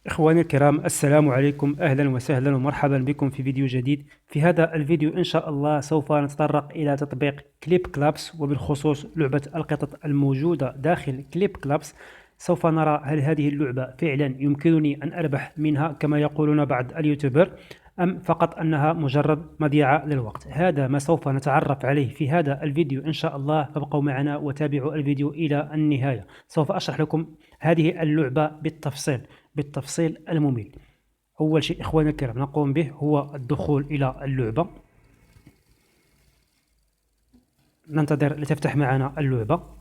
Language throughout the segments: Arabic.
إخواني الكرام، السلام عليكم. أهلا وسهلا ومرحبا بكم في فيديو جديد. في هذا الفيديو إن شاء الله سوف نتطرق إلى تطبيق كليب كلابس، وبالخصوص لعبة القطط الموجودة داخل كليب كلابس. سوف نرى هل هذه اللعبة فعلا يمكنني أن أربح منها كما يقولون بعض اليوتيوبر، أم فقط أنها مجرد مضيعة للوقت. هذا ما سوف نتعرف عليه في هذا الفيديو إن شاء الله، فابقوا معنا وتابعوا الفيديو إلى النهاية. سوف أشرح لكم هذه اللعبة بالتفصيل الممل. أول شيء إخواني الكرام نقوم به هو الدخول إلى اللعبة. ننتظر لتفتح معنا اللعبة.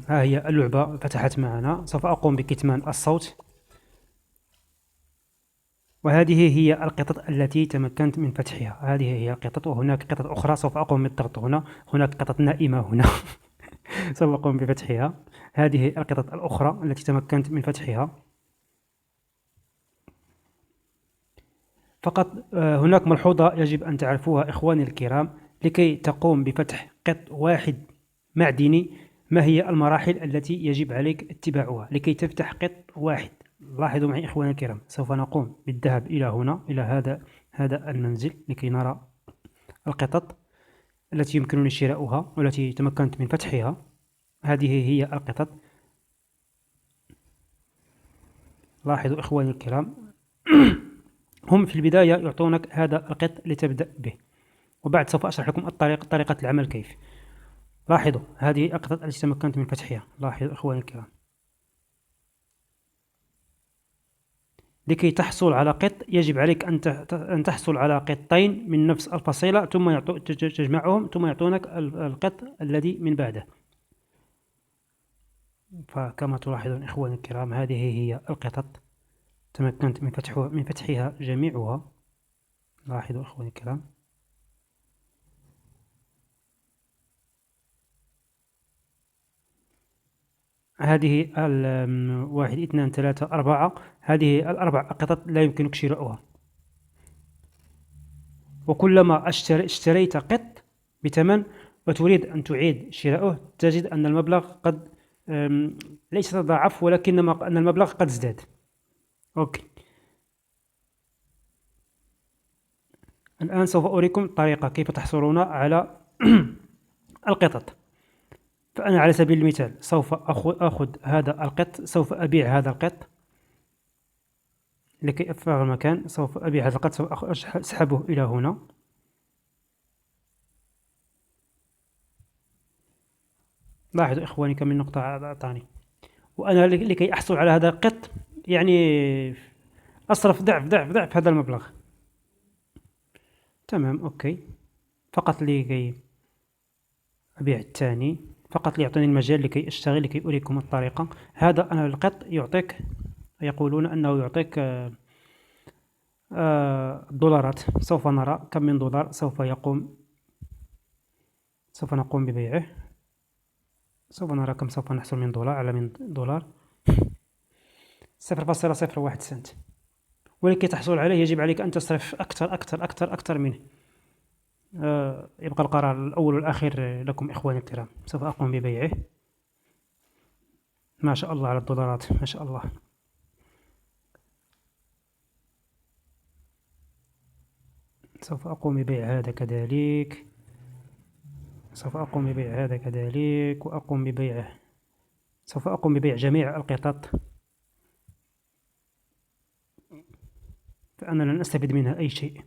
ها هي اللعبة فتحت معنا. سوف أقوم بكتمان الصوت. وهذه هي القطط التي تمكنت من فتحها. هذه هي القطط، وهناك قطط أخرى سوف أقوم بالضغط هنا. هناك قطط نائمة هنا. سوف أقوم بفتحها. هذه القطط الأخرى التي تمكنت من فتحها. فقط هناك ملحوظة يجب أن تعرفوها إخواني الكرام. لكي تقوم بفتح قط واحد معدني، ما هي المراحل التي يجب عليك اتباعها لكي تفتح قط واحد؟ لاحظوا معي إخواني الكرام. سوف نقوم بالذهاب إلى هنا، إلى هذا المنزل، لكي نرى القطط التي يمكنني شراؤها والتي تمكنت من فتحها. هذه هي القطط. لاحظوا إخواني الكرام. هم في البداية يعطونك هذا القط لتبدأ به، وبعد سوف أشرح لكم طريقة العمل كيف. لاحظوا هذه القطط التي تمكنت من فتحها. لاحظوا إخواني الكرام. لكي تحصل على قط يجب عليك أن تحصل على قطين من نفس الفصيلة، ثم تجمعهم، ثم يعطونك القط الذي من بعده. فكما تلاحظون إخواني الكرام، هذه هي القطط تمكنت من فتحها جميعها. لاحظوا إخواني الكرام. هذه واحد، اثنان، ثلاثة، أربعة. هذه الأربع قطط لا يمكنك شراؤها. وكلما اشتريت قط بثمن وتريد أن تعيد شراؤه، تجد أن المبلغ قد ليس تضاعف، ولكنما أن المبلغ قد ازداد. أوكي. الآن سوف أريكم الطريقة كيف تحصلون على القطط. فأنا على سبيل المثال سوف أخذ هذا القط، سوف أبيع هذا القط لكي أفرغ المكان. سوف أبيع هذا القط، سوف أسحبه إلى هنا. لاحظوا إخواني كم من نقطة أعطاني. وأنا لكي أحصل على هذا القط يعني أصرف ضعف هذا المبلغ. تمام، أوكي. فقط لكي أبيع الثاني، فقط ليعطيني المجال لكي أشتغل، لكي أريكم الطريقة. هذا أنا القط يعطيك، يقولون أنه يعطيك دولارات. سوف نرى كم من دولار سوف نقوم ببيعه. سوف نرى كم سوف نحصل من دولار على من دولار. 0.01 سنت. ولكي تحصل عليه يجب عليك أن تصرف أكثر منه. يبقى القرار الأول والأخير لكم إخواني الكرام. سوف أقوم ببيعه. ما شاء الله على الدولارات، ما شاء الله. سوف أقوم ببيع هذا كذلك. سوف أقوم ببيع هذا كذلك، وأقوم ببيعه. سوف أقوم ببيع جميع القطط، فأنا لن أستفيد منها أي شيء.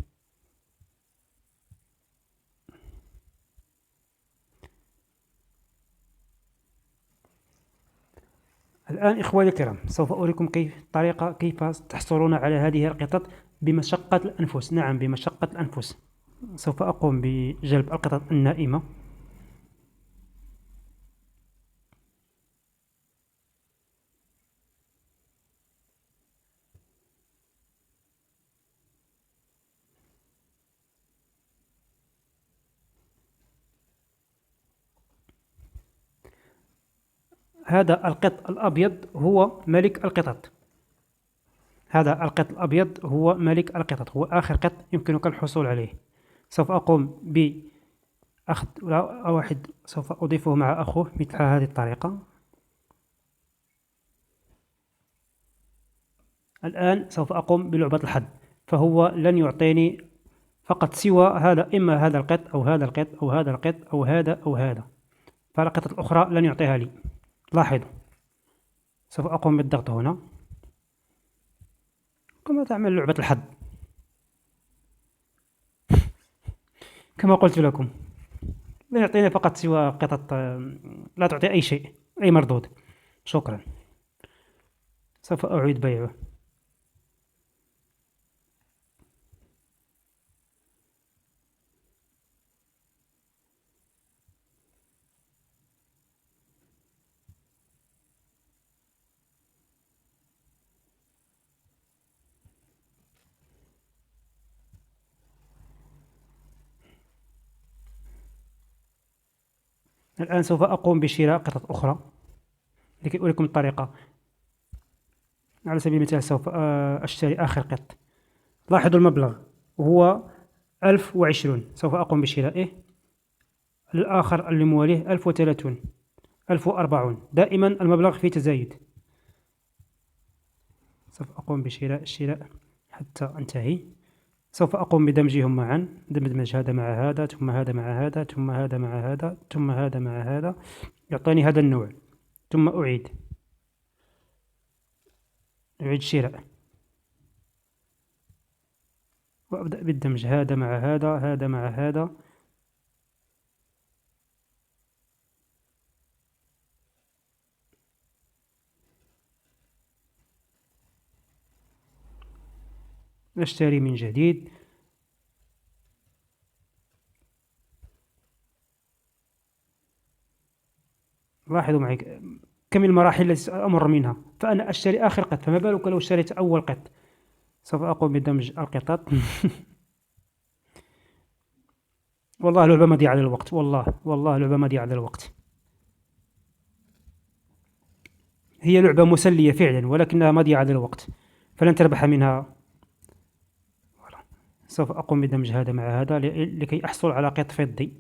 الآن إخواني الكرام سوف أريكم كيف تحصلون على هذه القطط بمشقة الأنفس. نعم، بمشقة الأنفس. سوف أقوم بجلب القطط النائمة. هذا القط الأبيض هو ملك القطط. هذا القط الأبيض هو ملك القطط، هو آخر قط يمكنك الحصول عليه. سوف أقوم أخذ واحد سوف أضيفه مع أخوه مثل هذه الطريقة. الآن سوف أقوم بلعبة الحظ، فهو لن يعطيني فقط سوى هذا، إما هذا القط أو هذا القط أو هذا القط أو هذا أو هذا، فالقطة الأخرى لن يعطيها لي. لاحظوا، سوف أقوم بالضغط هنا كما تعمل لعبة الحظ. كما قلت لكم، لا يعطيني فقط سوى قطط، لا تعطي أي شيء، أي مردود. شكرا. سوف أعيد بيعه. الآن سوف أقوم بشراء قطط أخرى لكي أريكم الطريقة. على سبيل المثال سوف أشتري آخر قط. لاحظوا المبلغ هو 1020، سوف أقوم بشرائه. الآخر اللي مواليه 1030، 1040. دائما المبلغ في تزايد. سوف أقوم بشراء الشراء حتى أنتهي. سوف أقوم بدمجهم معا، دمج هذا مع هذا، ثم هذا مع هذا، ثم هذا مع هذا، ثم هذا مع هذا، يعطيني هذا النوع. ثم أعيد الشراء وأبدأ بالدمج، هذا مع هذا، هذا مع هذا. أشتري من جديد. لاحظوا معي كم المراحل التي سأمر منها، فأنا أشتري آخر قط، فما بالك لو اشتريت أول قط. سوف أقوم بدمج القطط. والله لعبة مضيعة للوقت، والله لعبة مضيعة للوقت. هي لعبة مسلية فعلا ولكنها مضيعة للوقت، فلن تربح منها. سوف أقوم بدمج هذا مع هذا لكي أحصل على قط فضي.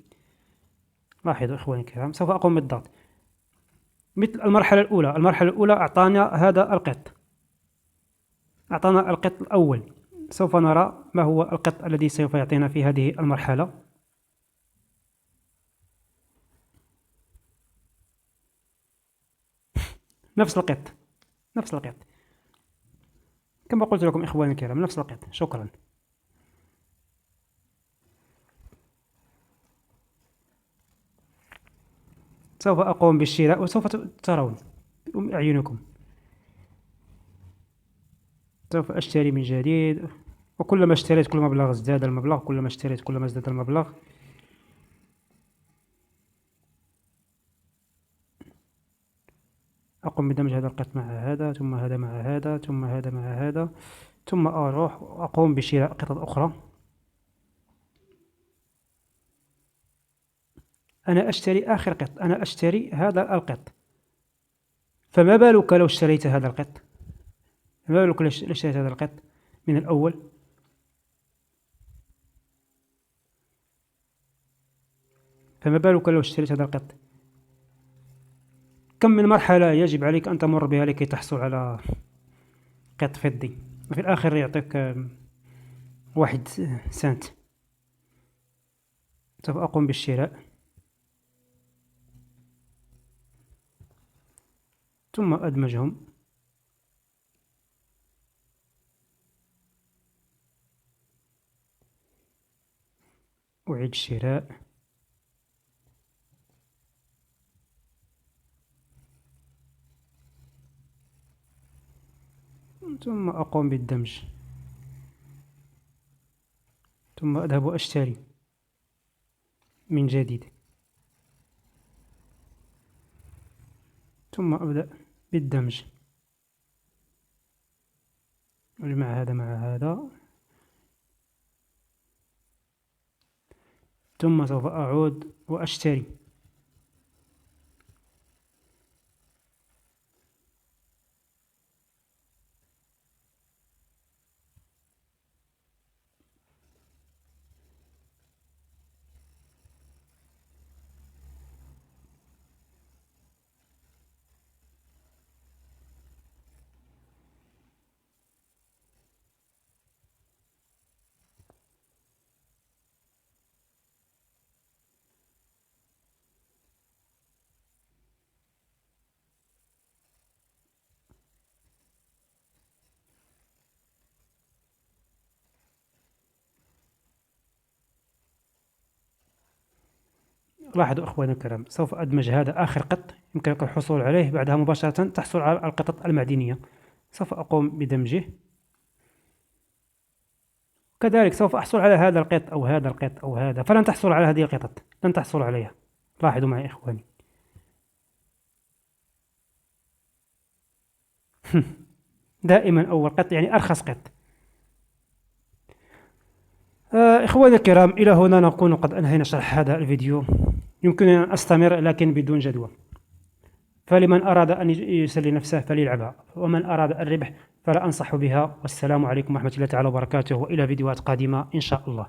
لاحظوا إخواني الكرام، سوف أقوم بالضغط مثل المرحلة الأولى. المرحلة الأولى أعطانا هذا القط، أعطانا القط الأول. سوف نرى ما هو القط الذي سوف يعطينا في هذه المرحلة. نفس القط، نفس القط، كما قلت لكم إخواني الكرام، نفس القط. شكرا. سوف أقوم بالشراء وسوف ترون بأعينكم. سوف أشتري من جديد، وكلما اشتريت كل مبلغ ازداد المبلغ، كلما اشتريت كلما ازداد المبلغ. أقوم بدمج هذا القط مع هذا، ثم هذا مع هذا، ثم هذا مع هذا، ثم أروح وأقوم بشراء قطط أخرى. أنا أشتري آخر قط، أنا أشتري هذا القط، فما بالك لو اشتريت هذا القط؟ ما بالك لو اشتريت هذا القط من الأول؟ فما بالك لو اشتريت هذا القط؟ كم من مرحلة يجب عليك أن تمر بها لكي تحصل على قط فضي، وفي الآخر يعطيك 1 سنت. سوف أقوم بالشراء ثم أدمجهم. أعيد الشراء. ثم أقوم بالدمج، ثم أذهب وأشتري من جديد، ثم أبدأ بالدمج، أجمع هذا مع هذا، ثم سوف أعود وأشتري. لاحظوا إخواني الكرام، سوف أدمج هذا آخر قط يمكنك الحصول عليه، بعدها مباشرة تحصل على القطط المعدنية. سوف أقوم بدمجه، كذلك سوف أحصل على هذا القط أو هذا القط أو هذا، فلن تحصل على هذه القطط، لن تحصل عليها. لاحظوا معي إخواني. دائما أول قط يعني أرخص قط. إخواني الكرام، إلى هنا نكون قد أنهينا شرح هذا الفيديو. يمكنني أن أستمر لكن بدون جدوى، فلمن أراد أن يسلي نفسه فليلعبها، ومن أراد الربح فلا أنصح بها. والسلام عليكم ورحمة الله تعالى وبركاته، وإلى فيديوهات قادمة إن شاء الله.